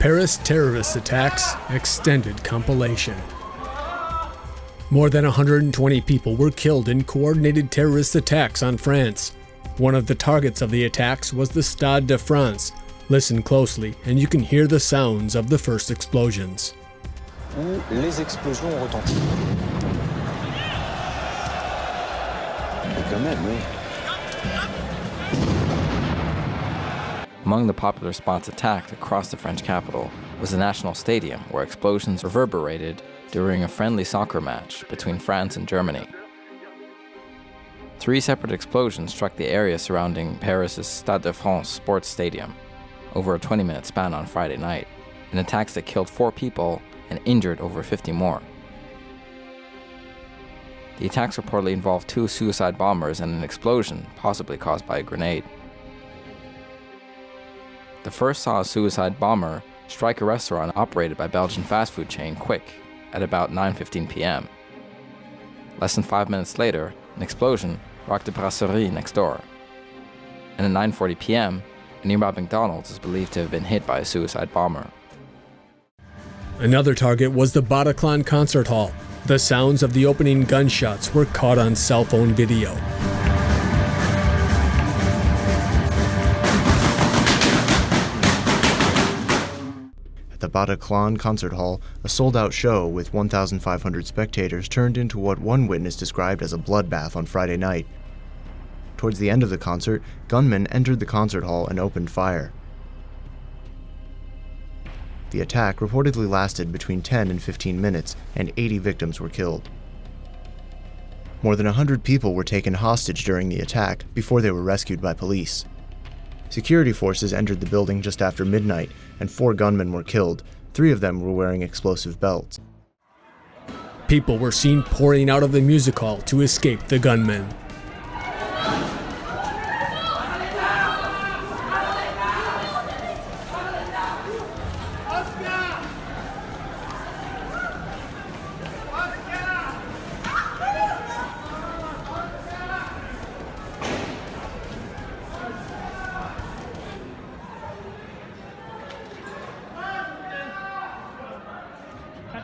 Paris Terrorist Attacks Extended Compilation. More than 120 people were killed in coordinated terrorist attacks on France. One of the targets of the attacks was the Stade de France. Listen closely and you can hear the sounds of the first explosions. Où les explosions ont retenti. Mais quand même, oui. Among the popular spots attacked across the French capital was the National Stadium, where explosions reverberated during a friendly soccer match between France and Germany. 3 separate explosions struck the area surrounding Paris' Stade de France sports stadium over a 20-minute span on Friday night, in attacks that killed 4 people and injured over 50 more. The attacks reportedly involved 2 suicide bombers and an explosion, possibly caused by a grenade. The first saw a suicide bomber strike a restaurant operated by Belgian fast food chain Quick at about 9:15 p.m. Less than 5 minutes later, an explosion rocked a brasserie next door. And at 9:40 p.m., a nearby McDonald's is believed to have been hit by a suicide bomber. Another target was the Bataclan concert hall. The sounds of the opening gunshots were caught on cell phone video. The Bataclan concert hall, a sold-out show with 1,500 spectators, turned into what one witness described as a bloodbath on Friday night. Towards the end of the concert, gunmen entered the concert hall and opened fire. The attack reportedly lasted between 10 and 15 minutes, and 80 victims were killed. More than 100 people were taken hostage during the attack before they were rescued by police. Security forces entered the building just after midnight, and 4 gunmen were killed. 3 of them were wearing explosive belts. People were seen pouring out of the music hall to escape the gunmen.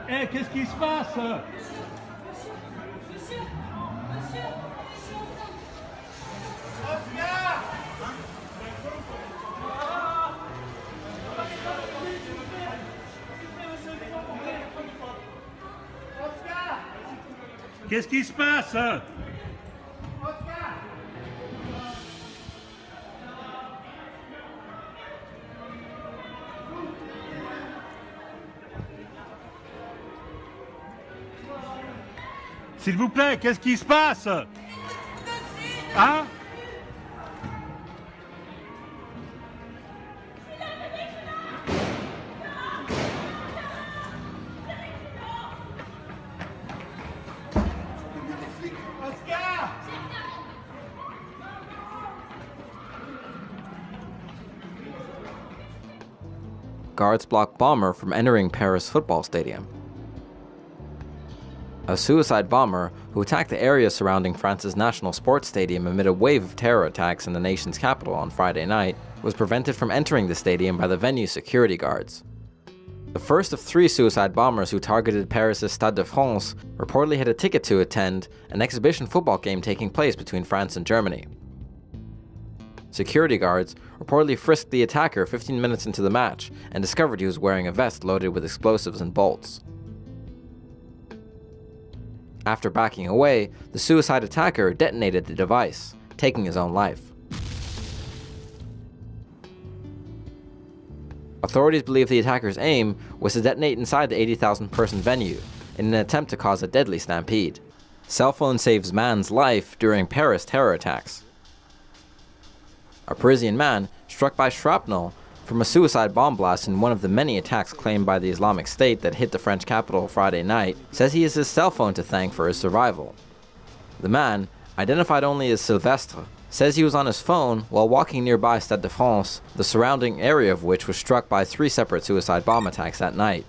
Hey, qu'est-ce qui se passe? Qu'est-ce qui se passe? S'il vous plaît, qu'est-ce qui se passe? Hein? Guards blocked bomber from entering Paris football stadium. A suicide bomber who attacked the area surrounding France's national sports stadium amid a wave of terror attacks in the nation's capital on Friday night was prevented from entering the stadium by the venue's security guards. The first of 3 suicide bombers who targeted Paris' Stade de France reportedly had a ticket to attend an exhibition football game taking place between France and Germany. Security guards reportedly frisked the attacker 15 minutes into the match and discovered he was wearing a vest loaded with explosives and bolts. After backing away, the suicide attacker detonated the device, taking his own life. Authorities believe the attacker's aim was to detonate inside the 80,000-person venue in an attempt to cause a deadly stampede. Cell phone saves man's life during Paris terror attacks. A Parisian man struck by shrapnel from a suicide bomb blast in one of the many attacks claimed by the Islamic State that hit the French capital Friday night, says he has his cell phone to thank for his survival. The man, identified only as Sylvestre, says he was on his phone while walking nearby Stade de France, the surrounding area of which was struck by 3 separate suicide bomb attacks that night.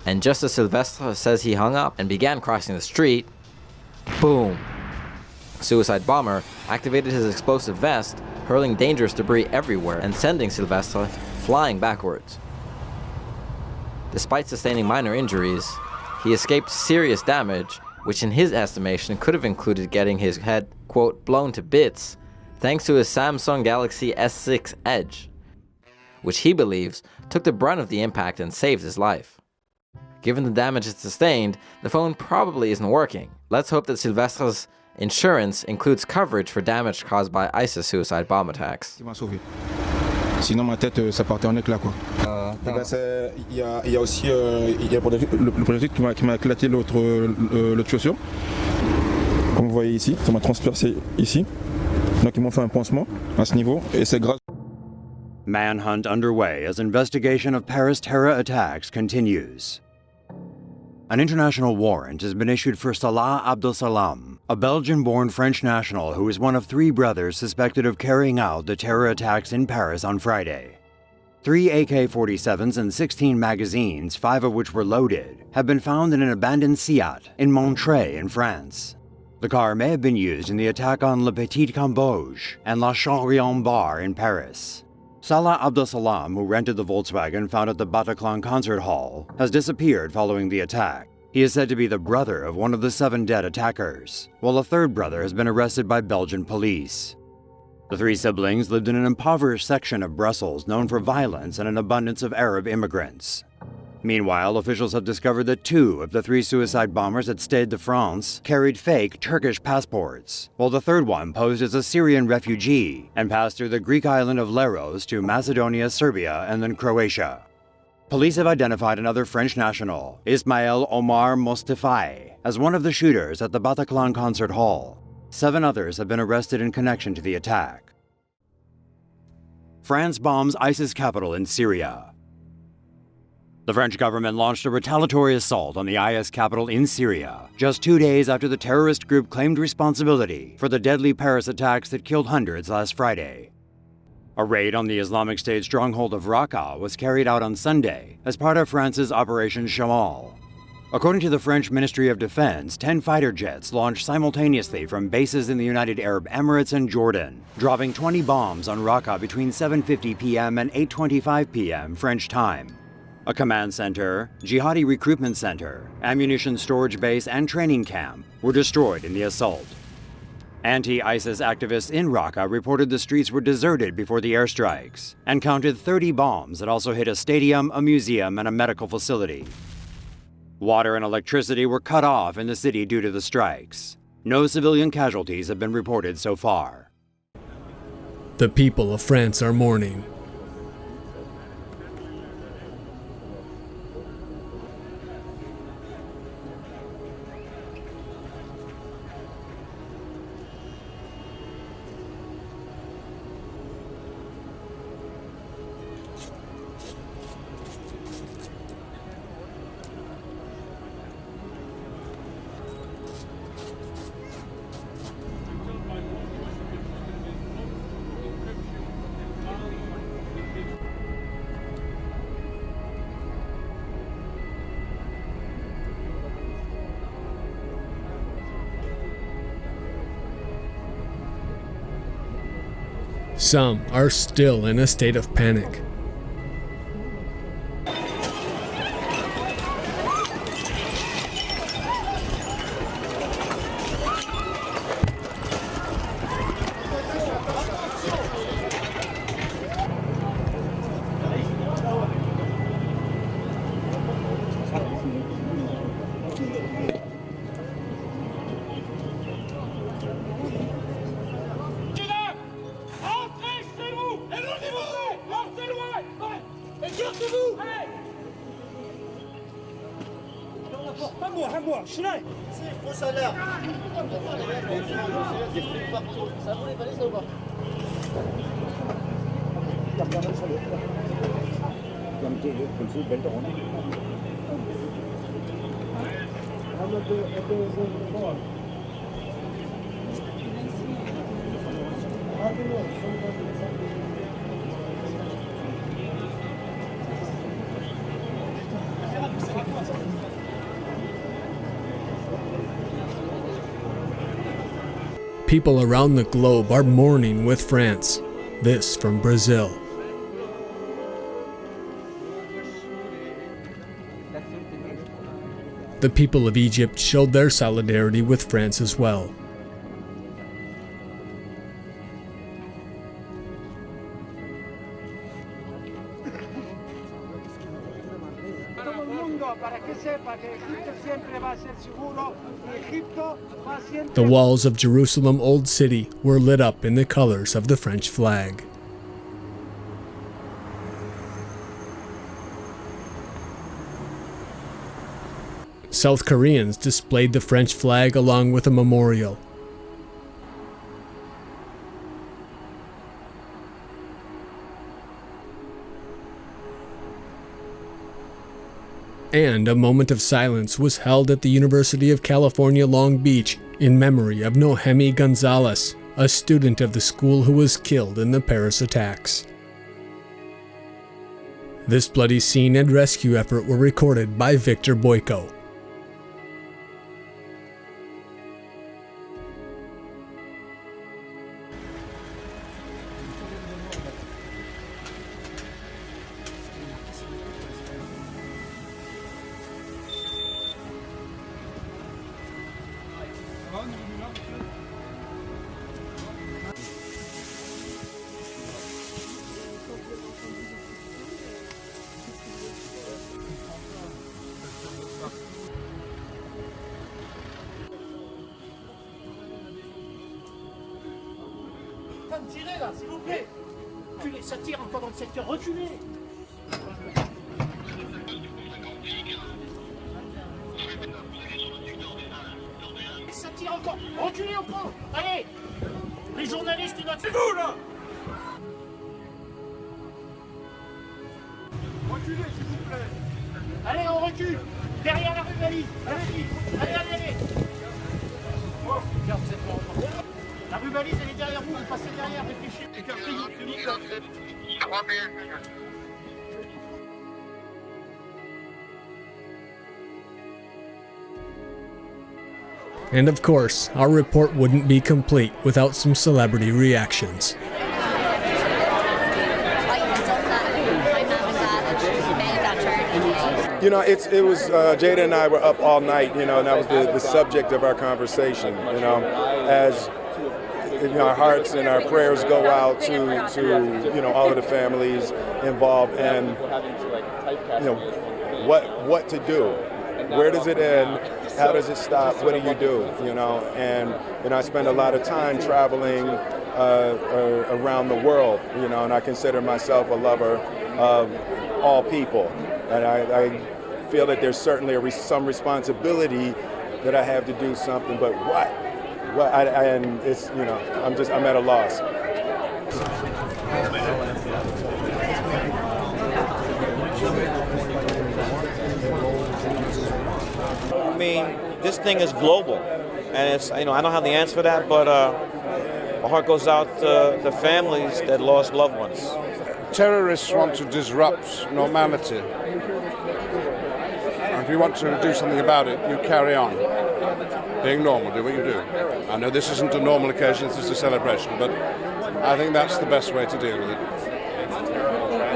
And just as Sylvestre says he hung up and began crossing the street, boom! suicide bomber activated his explosive vest, hurling dangerous debris everywhere and sending Silvestre flying backwards. Despite sustaining minor injuries, he escaped serious damage, which in his estimation could have included getting his head, quote, blown to bits, thanks to his Samsung Galaxy S6 Edge, which he believes took the brunt of the impact and saved his life. Given the damage it sustained, the phone probably isn't working. Let's hope that Silvestre's insurance includes coverage for damage caused by ISIS suicide bomb attacks. Sinon ma tête ça partait en éclats quoi. Il y a aussi le projectile qui m'a éclaté l'autre chaussure. Comme vous voyez ici, ça m'a transpercé ici. Donc ils m'ont fait un pansement à ce niveau et c'est grave. Manhunt underway as investigation of Paris terror attacks continues. An international warrant has been issued for Salah Abdeslam, a Belgian-born French national who is one of 3 brothers suspected of carrying out the terror attacks in Paris on Friday. 3 AK-47s and 16 magazines, 5 of which were loaded, have been found in an abandoned Seat in Montreuil in France. The car may have been used in the attack on Le Petit Cambodge and La Charion bar in Paris. Salah Abdeslam, who rented the Volkswagen found at the Bataclan concert hall, has disappeared following the attack. He is said to be the brother of one of the 7 dead attackers, while a 3rd brother has been arrested by Belgian police. The 3 siblings lived in an impoverished section of Brussels known for violence and an abundance of Arab immigrants. Meanwhile, officials have discovered that 2 of the 3 suicide bombers at Stade de France carried fake Turkish passports, while the 3rd one posed as a Syrian refugee and passed through the Greek island of Leros to Macedonia, Serbia, and then Croatia. Police have identified another French national, Ismail Omar Mostafai, as one of the shooters at the Bataclan concert hall. 7 others have been arrested in connection to the attack. France bombs ISIS capital in Syria. The French government launched a retaliatory assault on the IS capital in Syria, just 2 days after the terrorist group claimed responsibility for the deadly Paris attacks that killed hundreds last Friday. A raid on the Islamic State stronghold of Raqqa was carried out on Sunday as part of France's Operation Chamal. According to the French Ministry of Defense, 10 fighter jets launched simultaneously from bases in the United Arab Emirates and Jordan, dropping 20 bombs on Raqqa between 7:50 p.m. and 8:25 p.m. French time. A command center, jihadi recruitment center, ammunition storage base, and training camp were destroyed in the assault. Anti-ISIS activists in Raqqa reported the streets were deserted before the airstrikes and counted 30 bombs that also hit a stadium, a museum, and a medical facility. Water and electricity were cut off in the city due to the strikes. No civilian casualties have been reported so far. The people of France are mourning. Some are still in a state of panic. people around the globe are mourning with France. This from Brazil. The people of Egypt showed their solidarity with France as well. The walls of Jerusalem Old City were lit up in the colors of the French flag. South Koreans displayed the French flag along with a memorial. And a moment of silence was held at the University of California, Long Beach in memory of Nohemi Gonzalez, a student of the school who was killed in the Paris attacks. This bloody scene and rescue effort were recorded by Victor Boyko. Tirez là, s'il vous plaît. Reculez, ça tire encore dans le secteur, reculez. Ça tire encore, reculez encore. Allez, les journalistes, notre... C'est vous là. Reculez, s'il vous plaît. Allez, on recule. Derrière la rue Valide. Allez, allez. Oh, regarde, vous êtes mort. La rue Valise, elle est derrière vous passez derrière, réfléchissez, écartez-vous, s'il vous plaît. And of course, our report wouldn't be complete without some celebrity reactions. You know, it was Jada and I were up all night, you know, and that was the subject of our conversation, you know, as you know, our hearts and our prayers go out to you know, all of the families involved, and you know, what to do, where does it end, how does it stop, what do you do, you know, and I spend a lot of time traveling around the world, you know, and I consider myself a lover of all people, and I feel that there's certainly some responsibility that I have to do something, but what? Well, and it's, you know, I'm at a loss. I mean, this thing is global, and it's, you know, I don't have the answer for that, but my heart goes out to the families that lost loved ones. Terrorists want to disrupt normality. And if you want to do something about it, you carry on. Being normal, do what you do. I know this isn't a normal occasion, this is a celebration, but I think that's the best way to deal with it.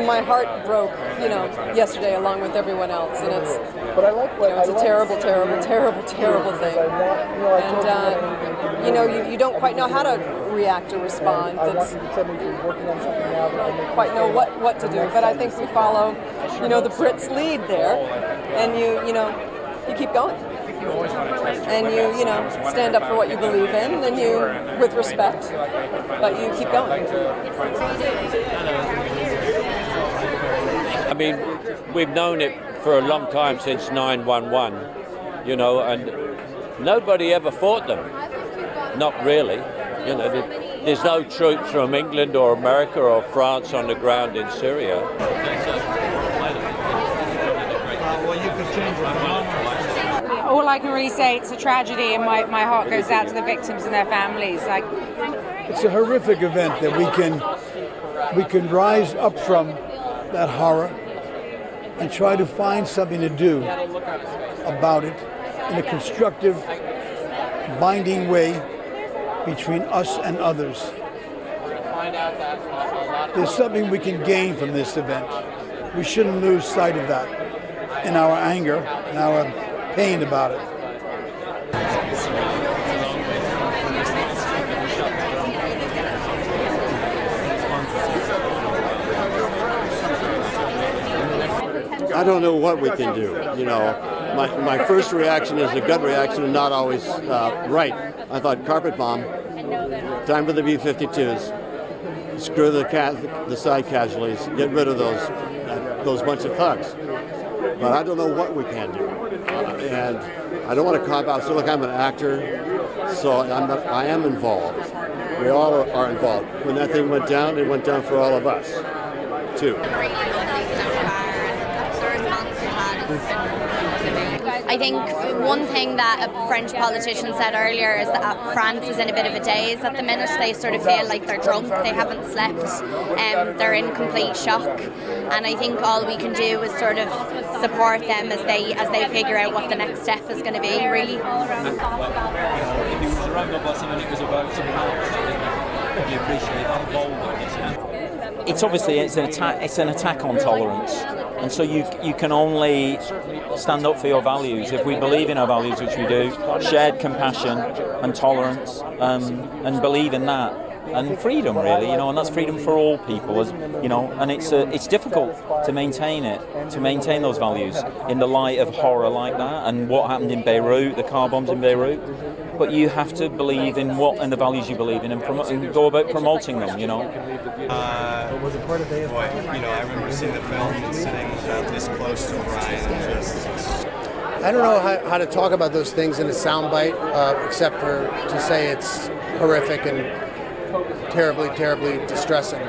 My heart broke, you know, yesterday along with everyone else, and it's, you know, it's a terrible, terrible, terrible, terrible thing. And you know, you don't quite know how to react or respond. It's, you don't quite know what to do. But I think we follow, you know, the Brits' lead there, and you know, you keep going. And you know, stand up for what you believe in, and you, with respect, but you keep going. I mean, we've known it for a long time, since 9/11, you know, and nobody ever fought them. Not really. You know, there's no troops from England or America or France on the ground in Syria. All I can really say, it's a tragedy, and my heart goes out to the victims and their families. Like, it's a horrific event that we can rise up from that horror and try to find something to do about it in a constructive, binding way between us and others. There's something we can gain from this event. We shouldn't lose sight of that in our anger and our pain about it. I don't know what we can do. You know, my first reaction is a gut reaction and not always right. I thought carpet bomb, time for the B-52s, screw the side casualties, get rid of those bunch of thugs. But I don't know what we can do. And I don't want to cop out. So look, I'm an actor, so I am involved. We all are involved. When that thing went down, it went down for all of us, too. I think one thing that a French politician said earlier is that France is in a bit of a daze at the minute. They sort of feel like they're drunk, they haven't slept, they're in complete shock. And I think all we can do is sort of support them as they figure out what the next step is going to be, really. It's obviously it's an attack on tolerance, and so you can only stand up for your values if we believe in our values, which we do, shared compassion and tolerance, and believe in that, and freedom, really, and that's freedom for all people, and it's difficult to maintain those values in the light of horror like that and what happened in Beirut, the car bombs in Beirut. But you have to believe in the values you believe in and go about promoting them, Was it part of AFI? Boy, I remember seeing the film and sitting this close to Brian and just... I don't know how to talk about those things in a soundbite, except for to say it's horrific and terribly, terribly distressing.